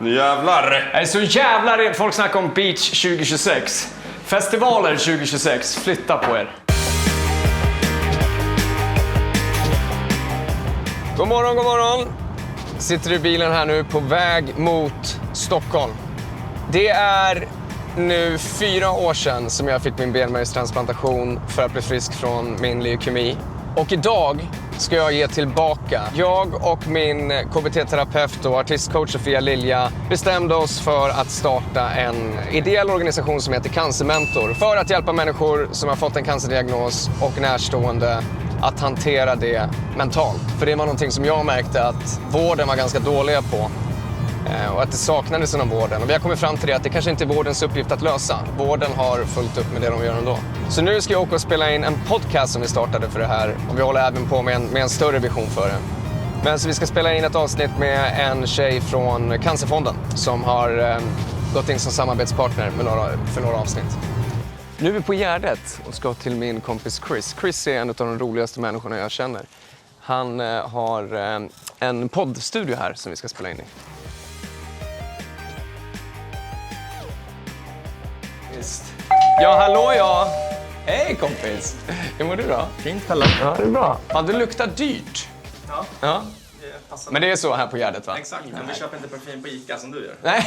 Nu jävlar! Jag är så jävlar folk snackar om Beach 2026. Festivaler 2026. Flytta på er. God morgon, god morgon. Sitter i bilen här nu på väg mot Stockholm. Det är nu 4 år sedan som jag fick min benmärgstransplantation för att bli frisk från min leukemi. Och idag ska jag ge tillbaka. Jag och min KBT-terapeut och artistcoach Sofia Lilja bestämde oss för att starta en ideell organisation som heter Cancermentor. För att hjälpa människor som har fått en cancerdiagnos och närstående att hantera det mentalt. För det var någonting som jag märkte att vården var ganska dåliga på. Och att det saknades inom vården. Och vi har kommit fram till det att det kanske inte är vårdens uppgift att lösa. Vården har fullt upp med det de gör ändå. Så nu ska jag åka och spela in en podcast som vi startade för det här. Och vi håller även på med en större vision för det. Men så vi ska spela in ett avsnitt med en tjej från Cancerfonden som har gått in som samarbetspartner för några avsnitt. Nu är vi på Gärdet och ska till min kompis Chris. Chris är en av de roligaste människorna jag känner. Han har en poddstudio här som vi ska spela in i. Ja, hallå ja! Hej kompis! Hur mår du då? Fint, Pelle. Ja, det är bra. Ja, du luktar dyrt. Ja. Men det är så här på Gärdet, va? Exakt, men vi köper inte parfym på Ica som du gör. Nej,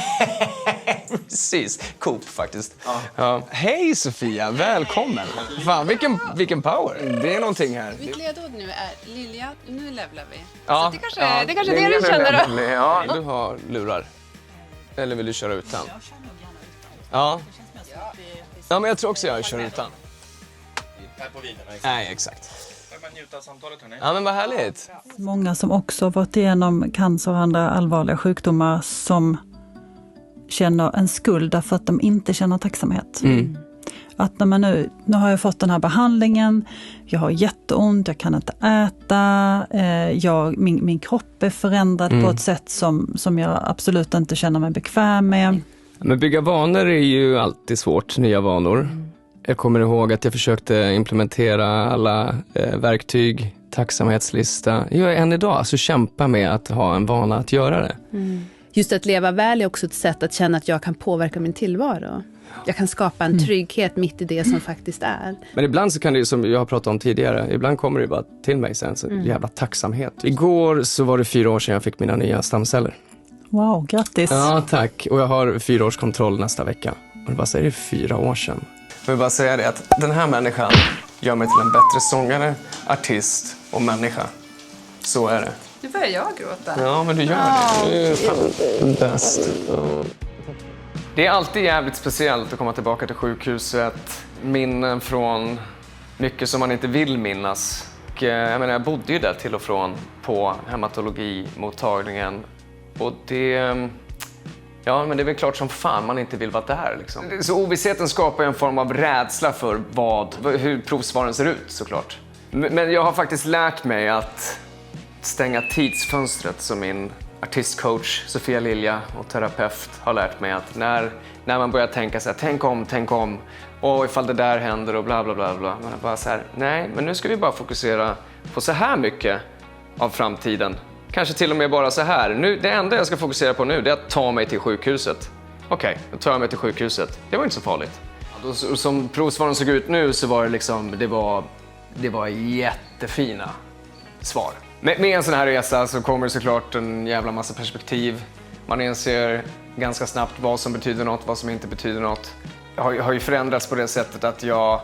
precis. Coop faktiskt. Ja. Hej Sofia, välkommen. Fan, vilken power. Det är någonting här. Mitt ledord nu är Lilja, nu levlar vi. Ja, Så det är kanske det du känner då. Ja, du har lurar. Eller vill du köra utan? Jag kör nog gärna utan. Ja. Ja, men jag tror också jag kör utan. Här på videon, exakt. Nej, exakt. Jag kan njuta av samtalet, hörni. Ja, men vad härligt. Många som också varit igenom cancer och andra allvarliga sjukdomar som känner en skuld därför att de inte känner tacksamhet. Att när man nu har jag fått den här behandlingen, jag har jätteont, jag kan inte äta, min kropp är förändrad på ett sätt som jag absolut inte känner mig bekväm med. Men bygga vanor är ju alltid svårt, nya vanor. Jag kommer ihåg att jag försökte implementera alla verktyg, tacksamhetslista. Jag är än idag, alltså kämpa med att ha en vana att göra det. Just att leva väl är också ett sätt att känna att jag kan påverka min tillvaro. Jag kan skapa en trygghet mitt i det som faktiskt är. Men ibland så kan det ju, som jag har pratat om tidigare, ibland kommer det bara till mig sen, så jävla tacksamhet. Igår så var det 4 år sedan jag fick mina nya stamceller. Wow, grattis! Ja, tack. Och jag har 4-årskontroll nästa vecka. Och det bara säger det 4 år sedan. Jag vill bara säga det att den här människan gör mig till en bättre sångare, artist och människa. Så är det. Nu börjar jag gråta. Ja, men du gör det. Du är fan bäst. Det är alltid jävligt speciellt att komma tillbaka till sjukhuset. Minnen från mycket som man inte vill minnas. Och, jag bodde ju där till och från på hematologimottagningen. Och men det är väl klart som fan man inte vill vara där liksom. Så ovissheten skapar en form av rädsla för hur provsvaren ser ut såklart. Men jag har faktiskt lärt mig att stänga tidsfönstret som min artistcoach Sofia Lilja och terapeut har lärt mig att när man börjar tänka så här, tänk om och ifall det där händer och bla bla bla bla. Man är bara så här, nej, men nu ska vi bara fokusera på så här mycket av framtiden. Kanske till och med bara så här. Nu, det enda jag ska fokusera på nu det är att ta mig till sjukhuset. Okej, då tar jag mig till sjukhuset. Det var inte så farligt. Som provsvaren såg ut nu så var det liksom, det var jättefina svar. Med en sån här resa så kommer det såklart en jävla massa perspektiv. Man inser ganska snabbt vad som betyder något, vad som inte betyder något. Jag har ju förändrats på det sättet att jag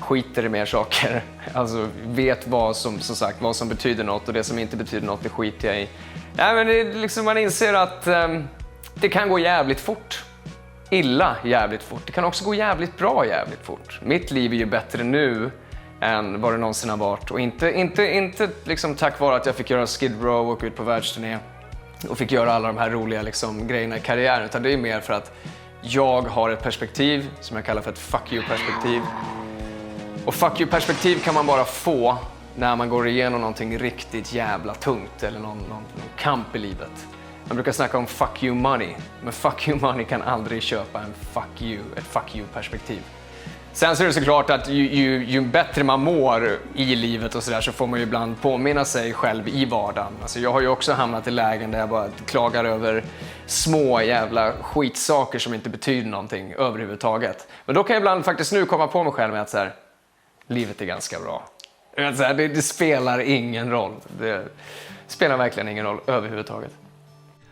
skiter i mer saker. Alltså vet vad som betyder något och det som inte betyder något, det skiter jag i. Ja, men det är liksom, man inser att det kan gå jävligt fort. Illa jävligt fort. Det kan också gå jävligt bra jävligt fort. Mitt liv är ju bättre nu än vad det någonsin har varit. Och inte liksom tack vare att jag fick göra Skid Row och åka ut på världsturné och fick göra alla de här roliga liksom, grejerna i karriären. Utan det är mer för att jag har ett perspektiv som jag kallar för ett fuck you-perspektiv. Och fuck you-perspektiv kan man bara få när man går igenom någonting riktigt jävla tungt eller någon kamp i livet. Man brukar snacka om fuck you money, men fuck you money kan aldrig köpa ett fuck you-perspektiv. Sen så är det såklart att ju bättre man mår i livet och så får man ju ibland påminna sig själv i vardagen. Alltså jag har ju också hamnat i lägen där jag bara klagar över små jävla skitsaker som inte betyder någonting överhuvudtaget. Men då kan jag ibland faktiskt nu komma på mig själv med att så här, livet är ganska bra. Det spelar ingen roll. Det spelar verkligen ingen roll överhuvudtaget.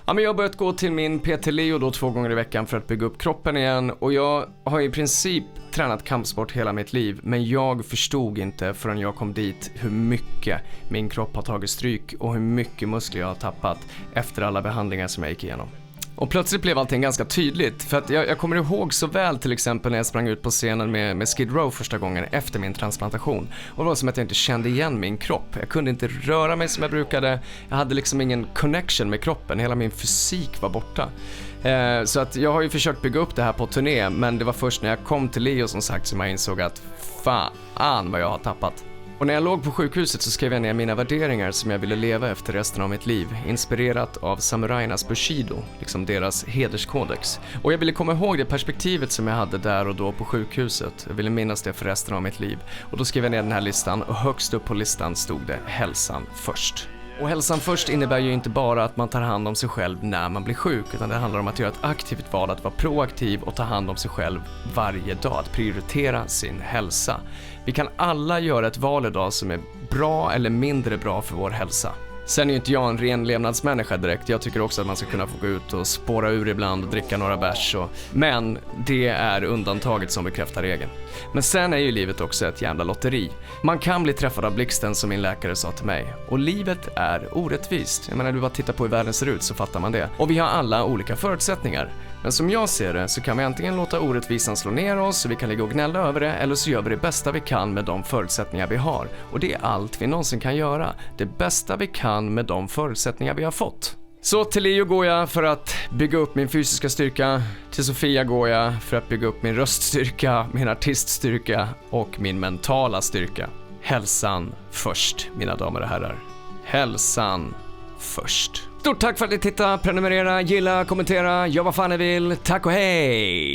Ja, men jag har börjat gå till min PT Leo då 2 gånger i veckan för att bygga upp kroppen igen. Och jag har i princip tränat kampsport hela mitt liv. Men jag förstod inte förrän jag kom dit hur mycket min kropp har tagit stryk och hur mycket muskler jag har tappat efter alla behandlingar som jag gick igenom. Och plötsligt blev allting ganska tydligt, för att jag kommer ihåg så väl till exempel när jag sprang ut på scenen med Skid Row första gången efter min transplantation. Och det var som att jag inte kände igen min kropp. Jag kunde inte röra mig som jag brukade. Jag hade liksom ingen connection med kroppen. Hela min fysik var borta. Så att jag har ju försökt bygga upp det här på turné, men det var först när jag kom till Leo som sagt som jag insåg att fan vad jag har tappat. Och när jag låg på sjukhuset så skrev jag ner mina värderingar som jag ville leva efter resten av mitt liv, inspirerat av samurajernas Bushido, liksom deras hederskodex. Och jag ville komma ihåg det perspektivet som jag hade där och då på sjukhuset. Jag ville minnas det för resten av mitt liv. Och då skrev jag ner den här listan och högst upp på listan stod det hälsan först. Och hälsan först innebär ju inte bara att man tar hand om sig själv när man blir sjuk, utan det handlar om att göra ett aktivt val, att vara proaktiv och ta hand om sig själv varje dag, att prioritera sin hälsa. Vi kan alla göra ett val idag som är bra eller mindre bra för vår hälsa. Sen är ju inte jag en ren levnadsmänniska direkt. Jag tycker också att man ska kunna få gå ut och spåra ur ibland och dricka några bärs. Men det är undantaget som bekräftar regeln. Men sen är ju livet också ett jävla lotteri. Man kan bli träffad av blixten som min läkare sa till mig. Och livet är orättvist. Jag menar, du bara tittar på hur världen ser ut så fattar man det. Och vi har alla olika förutsättningar. Men som jag ser det så kan vi antingen låta orättvisan slå ner oss så vi kan ligga och gnälla över det, eller så gör vi det bästa vi kan med de förutsättningar vi har. Och det är allt vi någonsin kan göra. Det bästa vi kan med de förutsättningar vi har fått. Så till Leo går jag för att bygga upp min fysiska styrka. Till Sofia går jag för att bygga upp min röststyrka, min artiststyrka och min mentala styrka. Hälsan först, mina damer och herrar. Hälsan först. Stort tack för att ni tittade, prenumerera, gilla, kommentera, gör vad fan ni vill. Tack och hej!